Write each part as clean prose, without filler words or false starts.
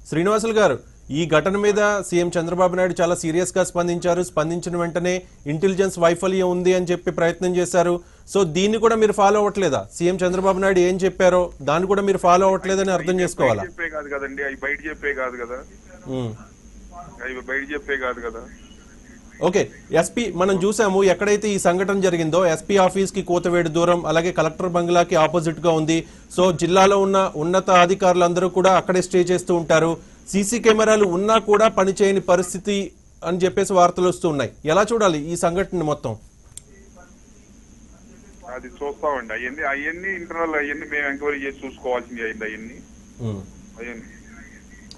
శ్రీనివాసులు గారు ఈ ఘటన మీద సీఎం చంద్రబాబు నాయుడు చాలా సీరియస్ గా స్పందించారు. స్పందించిన వెంటనే ఇంటెలిజెన్స్ వైఫల్యం ఉంది అని చెప్పి ప్రయత్నం చేశారు. సో దీన్ని కూడా మీరు ఫాలో అవ్వట్లేదా? సీఎం చంద్రబాబు నాయుడు ఏం చెప్పారో దాన్ని కూడా మీరు ఫాలో అవ్వట్లేదని అర్థం చేసుకోవాలా? ఓకే, ఎస్పీ మనం చూసాము ఎక్కడైతే ఈ సంఘటన జరిగిందో ఎస్పీ ఆఫీస్ కి కోతవేడు దూరం, అలాగే కలెక్టర్ బంగ్లాకి ఆపోజిట్ గా ఉంది. సో జిల్లాలో ఉన్న ఉన్నత అధికారులందరూ కూడా అక్కడే స్టే చేస్తూ ఉంటారు. సీసీ కెమెరాలు ఉన్నా కూడా పనిచేయని పరిస్థితి అని చెప్పేసి వార్తలు వస్తూ ఉన్నాయి. ఎలా చూడాలి ఈ సంఘటన మొత్తం? అది చూస్తామండి. అవన్నీ ఇంటర్నల్ అవన్నీ మేము ఎంక్వైరీ చేసి చూసుకోవాల్సింది అయింది అవన్నీ.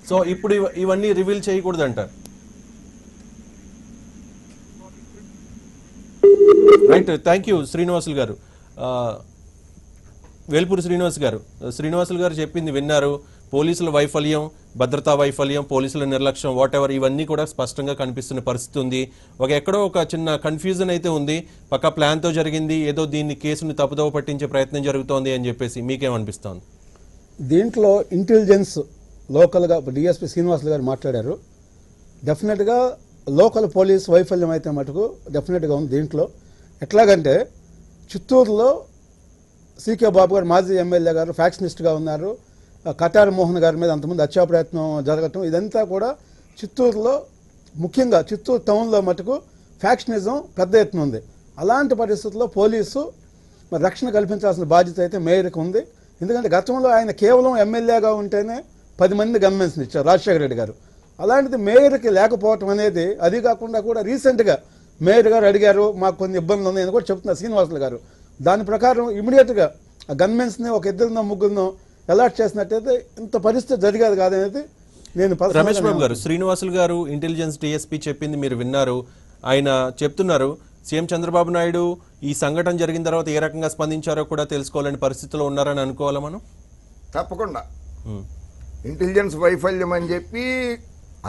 సో ఇప్పుడు ఇవన్నీ రివీల్ చేయకూడదు అంటారు. రైట్, థ్యాంక్ యూ శ్రీనివాసులు గారు. వేల్పూరి శ్రీనివాసులు గారు చెప్పింది విన్నారు. పోలీసుల వైఫల్యం, భద్రతా వైఫల్యం, పోలీసుల నిర్లక్ష్యం, వాట్ ఎవర్ ఇవన్నీ కూడా స్పష్టంగా కనిపిస్తున్న పరిస్థితి ఉంది. ఎక్కడో ఒక చిన్న కన్ఫ్యూజన్ అయితే ఉంది. పక్క ప్లాన్తో జరిగింది, ఏదో దీన్ని కేసుని తప్పుదోవ పట్టించే ప్రయత్నం జరుగుతోంది అని చెప్పేసి మీకేమనిపిస్తోంది? దీంట్లో ఇంటెలిజెన్స్ లోకల్గా డిఎస్పీ శ్రీనివాసులు గారు మాట్లాడారు. డెఫినెట్గా లోకల్ పోలీస్ వైఫల్యం అయితే మటుకు డెఫినెట్గా ఉంది దీంట్లో. ఎట్లాగంటే చిత్తూరులో సీకే బాబు గారు మాజీ ఎమ్మెల్యే గారు ఫ్యాక్షనిస్ట్గా ఉన్నారు. కటారి మోహన్ గారి మీద అంతకుముందు హత్యా ప్రయత్నం జరగటం, ఇదంతా కూడా చిత్తూరులో ముఖ్యంగా చిత్తూరు టౌన్లో మటుకు ఫ్యాక్షనిజం పెద్ద ఎత్తున ఉంది. అలాంటి పరిస్థితుల్లో పోలీసు రక్షణ కల్పించాల్సిన బాధ్యత అయితే మేయర్కి ఉంది. ఎందుకంటే గతంలో ఆయన కేవలం ఎమ్మెల్యేగా ఉంటేనే 10 మంది గన్మెన్స్ని ఇచ్చారు రాజశేఖర రెడ్డి గారు. అలాంటిది మేయర్కి లేకపోవటం అనేది, అది కాకుండా కూడా రీసెంట్గా మేయర్ గారు అడిగారు, మాకు కొన్ని ఇబ్బందులు ఉన్నాయని కూడా చెప్తున్నారు శ్రీనివాసులు గారు. దాని ప్రకారం ఇమీడియట్గా ఆ గన్మెన్స్ని ఒక 2 ముగ్గురు అలాట్ చేసినట్టయితే ఇంత పరిస్థితి జరిగేది కాదనేది నేను. రమేష్ బాబు గారు, శ్రీనివాసులు గారు ఇంటెలిజెన్స్ డిఎస్పీ చెప్పింది మీరు విన్నారు. ఆయన చెప్తున్నారు సీఎం చంద్రబాబు నాయుడు ఈ సంఘటన జరిగిన తర్వాత ఏ రకంగా స్పందించారో కూడా తెలుసుకోవాలని పరిస్థితిలో ఉన్నారని అనుకోవాలా మనం? తప్పకుండా. ఇంటెలిజెన్స్ వైఫల్యం అని చెప్పి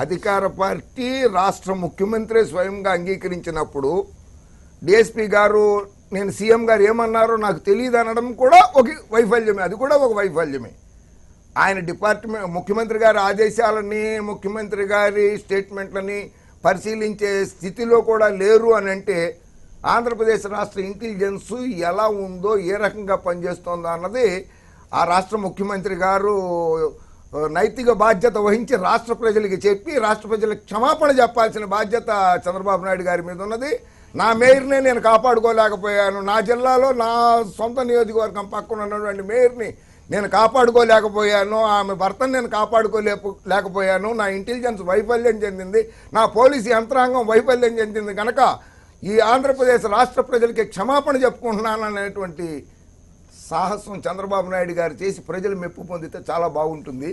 అధికార పార్టీ రాష్ట్ర ముఖ్యమంత్రి స్వయంగా అంగీకరించినప్పుడు డిఎస్పీ గారు నేను సీఎం గారు ఏమన్నారో నాకు తెలియదు అనడం కూడా ఒక వైఫల్యమే. అది కూడా ఒక వైఫల్యమే. ఆయన డిపార్ట్మెంట్ ముఖ్యమంత్రి గారి ఆదేశాలని, ముఖ్యమంత్రి గారి స్టేట్మెంట్లని పరిశీలించే స్థితిలో కూడా లేరు అని అంటే ఆంధ్రప్రదేశ్ రాష్ట్ర ఇంటెలిజెన్స్ ఎలా ఉందో, ఏ రకంగా పనిచేస్తుందో అన్నది ఆ రాష్ట్ర ముఖ్యమంత్రి గారు నైతిక బాధ్యత వహించి రాష్ట్ర ప్రజలకి చెప్పి రాష్ట్ర ప్రజలకు క్షమాపణ చెప్పాల్సిన బాధ్యత చంద్రబాబు నాయుడు గారి మీద ఉన్నది. నా మేయర్నే నేను కాపాడుకోలేకపోయాను, నా జిల్లాలో నా సొంత నియోజకవర్గం పక్కన ఉన్నటువంటి మేయర్ని నేను కాపాడుకోలేకపోయాను, ఆమె భర్తను నేను కాపాడుకోలేకపోయాను, నా ఇంటెలిజెన్స్ వైఫల్యం చెందింది, నా పోలీసు యంత్రాంగం వైఫల్యం చెందింది కనుక ఈ ఆంధ్రప్రదేశ్ రాష్ట్ర ప్రజలకి క్షమాపణ చెప్పుకుంటున్నాననేటువంటి సాహసం చంద్రబాబు నాయుడు గారు చేసి ప్రజలు మెప్పు పొందితే చాలా బాగుంటుంది.